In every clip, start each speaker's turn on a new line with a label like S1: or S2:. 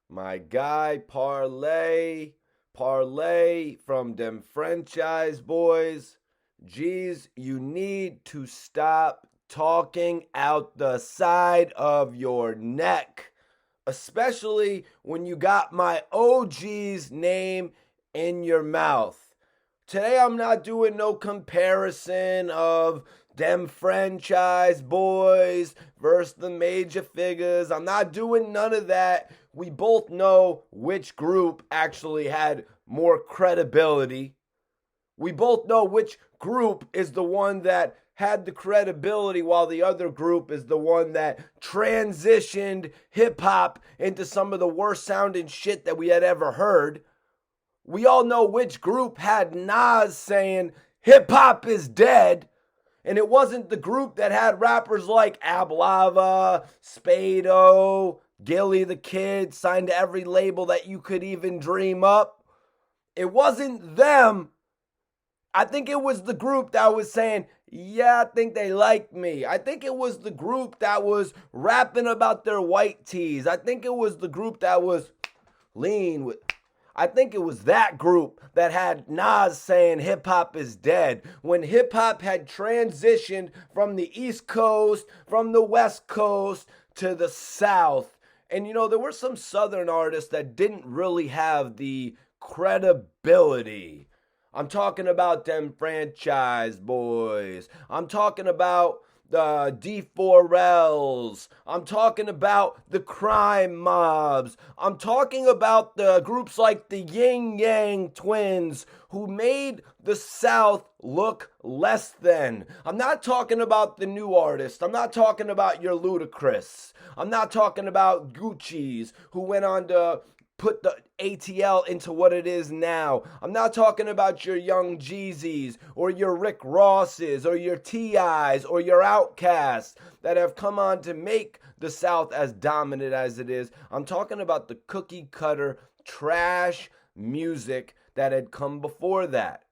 S1: My guy Parlay from Dem Franchize Boyz. Geez, you need to stop talking out the side of your neck, especially when you got my OG's name in your mouth. Today I'm not doing no comparison of them franchise boys versus the major figures. I'm not doing none of that. We both know which group actually had more credibility. We both know which group is the one that had the credibility while the other group is the one that transitioned hip hop into some of the worst sounding shit that we had ever heard. We all know which group had Nas saying hip hop is dead. And it wasn't the group that had rappers like Ablava, Spado, Gillie the Kid, signed to every label that you could even dream up. It wasn't them. I think it was the group that was saying, yeah, I think they like me. I think it was the group that was rapping about their white tees. I think it was the group that was lean with. I think it was that group that had Nas saying hip hop is dead when hip hop had transitioned from the East Coast, from the West Coast to the South. And there were some Southern artists that didn't really have the credibility. I'm talking about them Franchize Boyz. I'm talking about the D4Ls. I'm talking about the crime mobs. I'm talking about the groups like the Yin Yang Twins who made the South look less than. I'm not talking about the new artists. I'm not talking about your Ludacris. I'm not talking about Gucci's who went on to put the ATL into what it is now. I'm not talking about your Young Jeezys or your Rick Rosses or your T.I.s or your Outcasts that have come on to make the South as dominant as it is. I'm talking about the cookie cutter trash music that had come before that.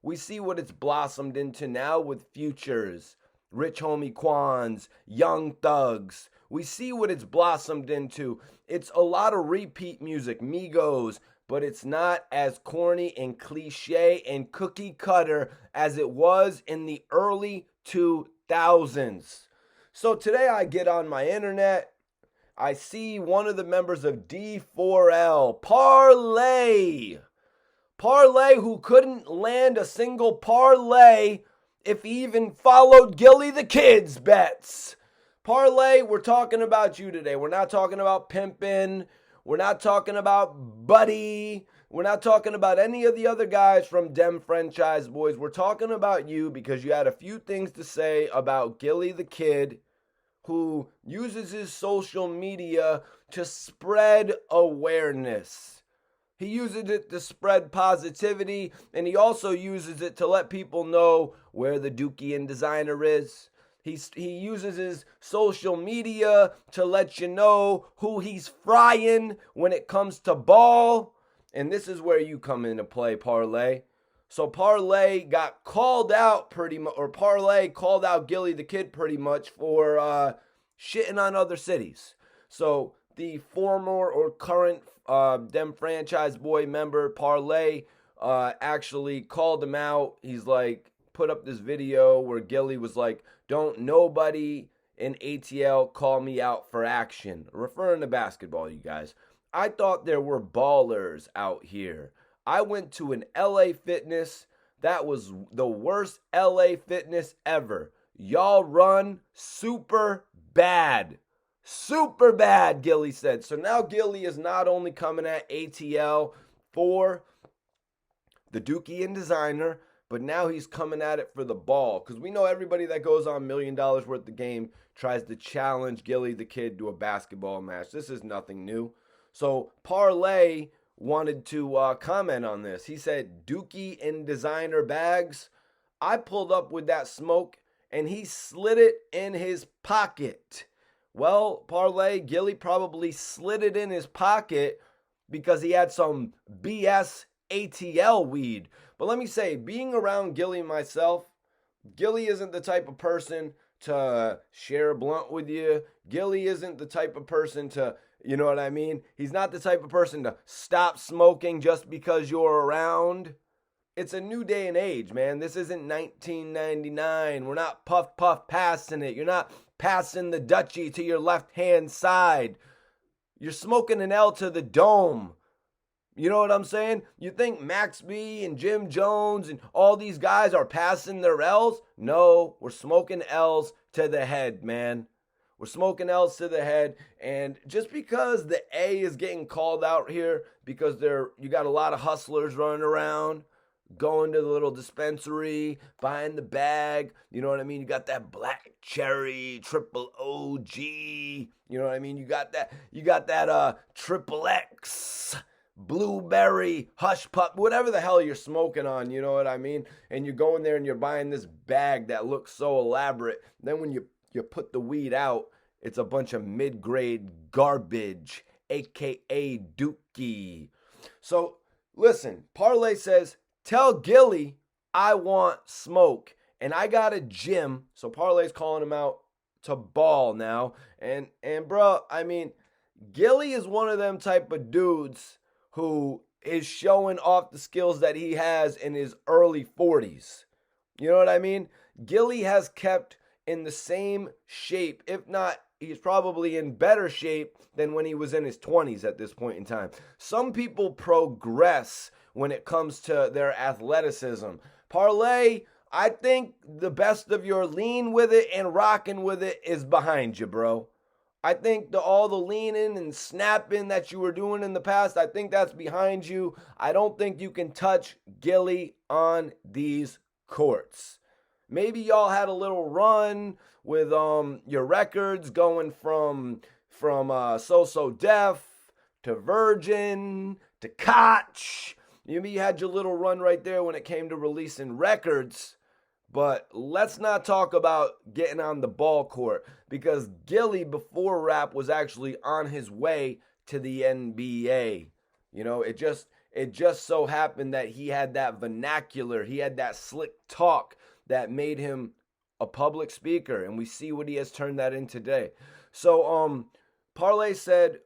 S1: We see what it's blossomed into now with Futures, Rich Homie Quans, Young Thugs. We see what it's blossomed into. It's a lot of repeat music, Migos, but it's not as corny and cliche and cookie cutter as it was in the early 2000s. So today I get on my internet. I see one of the members of D4L, Parlay. Parlay, who couldn't land a single parlay if he even followed Gillie the Kid's bets. Parlay, we're talking about you today. We're not talking about pimping. We're not talking about Buddy. We're not talking about any of the other guys from Dem Franchize Boyz. We're talking about you because you had a few things to say about Gillie the Kid, who uses his social media to spread awareness. He uses it to spread positivity, and he also uses it to let people know where the Dookie In Designer is. He uses his social media to let you know who he's frying when it comes to ball. And this is where you come into play, Parlay. So Parlay got called out pretty much, or Parlay called out Gillie the Kid pretty much for shitting on other cities. So the former or current Dem Franchize Boy member, Parlay, actually called him out. He's like, put up this video where Gillie was like, don't nobody in ATL call me out for action. Referring to basketball, you guys. I thought there were ballers out here. I went to an LA Fitness. That was the worst LA Fitness ever. Y'all run super bad. Super bad, Gillie said. So now Gillie is not only coming at ATL for the Dookie In Designer, but now he's coming at it for the ball. Because we know everybody that goes on $1 million worth of game tries to challenge Gillie the Kid to a basketball match. This is nothing new. So Parlay wanted to comment on this. He said, Dookie In Designer bags. I pulled up with that smoke and he slid it in his pocket. Well, Parlay, Gillie probably slid it in his pocket because he had some BS ATL weed. But let me say, being around Gillie myself, Gillie isn't the type of person to share a blunt with you. Gillie isn't the type of person to, you know what I mean? He's not the type of person to stop smoking just because you're around. It's a new day and age, man. This isn't 1999. We're not puff passing it. You're not passing the Dutchie to your left-hand side. You're smoking an L to the dome. You know what I'm saying? You think Max B and Jim Jones and all these guys are passing their L's? No, we're smoking L's to the head, man. We're smoking L's to the head. And just because the A is getting called out here, because you got a lot of hustlers running around, going to the little dispensary, buying the bag, you know what I mean? You got that black cherry, triple OG, you know what I mean? You got that triple X, blueberry, hush pup, whatever the hell you're smoking on, you know what I mean? And you're going there and you're buying this bag that looks so elaborate. Then when you put the weed out, it's a bunch of mid-grade garbage, aka Dookie. So listen, Parlay says, tell Gillie I want smoke. And I got a gym. So Parlay's calling him out to ball now. And bro, I mean, Gillie is one of them type of dudes who is showing off the skills that he has in his early 40s. You know what I mean? Gillie has kept in the same shape. If not, he's probably in better shape than when he was in his 20s at this point in time. Some people progress when it comes to their athleticism. Parlay, I think the best of your lean with it and rocking with it is behind you, bro. I think all the leaning and snapping that you were doing in the past, I think that's behind you. I don't think you can touch Gillie on these courts. Maybe y'all had a little run with your records going from So Def to Virgin to Koch. Maybe you had your little run right there when it came to releasing records. But let's not talk about getting on the ball court, because Gillie before rap was actually on his way to the NBA. You know, it just so happened that he had that vernacular, he had that slick talk that made him a public speaker, and we see what he has turned that in today. So Parlay said,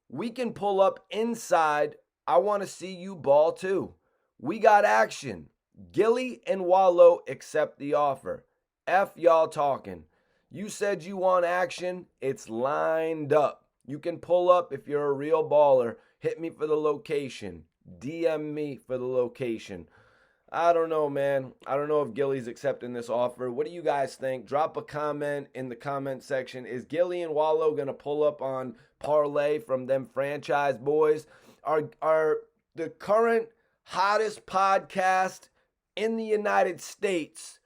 S1: we can pull up inside. I want to see you ball too. We got action. Gillie and Wallo accept the offer. F y'all talking. You said you want action. It's lined up. You can pull up if you're a real baller. Hit me for the location. DM me for the location. I don't know, man. I don't know if Gillie's accepting this offer. What do you guys think? Drop a comment in the comment section. Is Gillie and Wallo going to pull up on Parlay from Lem Franchize Boyz? Are the current hottest podcast in the United States,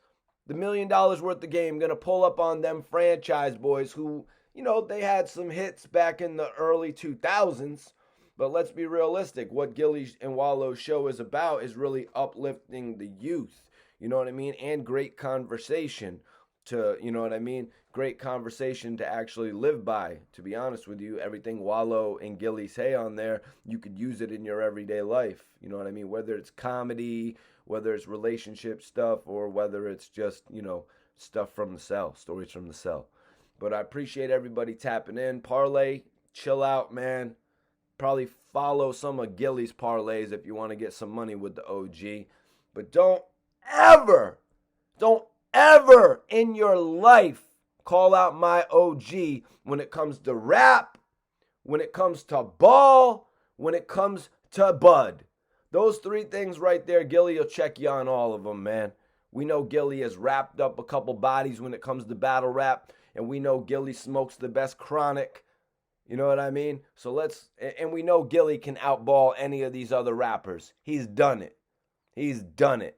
S1: the $1 Million Worth of Game, going to pull up on Lem Franchize Boyz, who, you know, they had some hits back in the early 2000s. But let's be realistic. What Gillie and Wallo's show is about is really uplifting the youth. You know what I mean? And great conversation to, you know what I mean? Great conversation to actually live by. To be honest with you, everything Wallo and Gillie say on there, you could use it in your everyday life. You know what I mean? Whether it's comedy, whether it's relationship stuff, or whether it's just, you know, stuff from the cell, stories from the cell. But I appreciate everybody tapping in. Parlay, chill out, man. Probably follow some of Gillie's parlays if you want to get some money with the OG. But don't ever in your life call out my OG when it comes to rap, when it comes to ball, when it comes to bud. Those three things right there, Gillie will check you on all of them, man. We know Gillie has wrapped up a couple bodies when it comes to battle rap, and we know Gillie smokes the best chronic. You know what I mean? So and we know Gillie can outball any of these other rappers. He's done it. He's done it.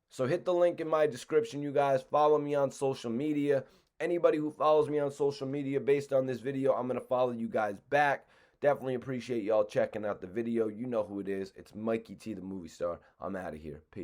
S1: So hit the link in my description, you guys. Follow me on social media. Anybody who follows me on social media based on this video, I'm going to follow you guys back. Definitely appreciate y'all checking out the video. You know who it is. It's Mikey T, the movie star. I'm out of here. Peace.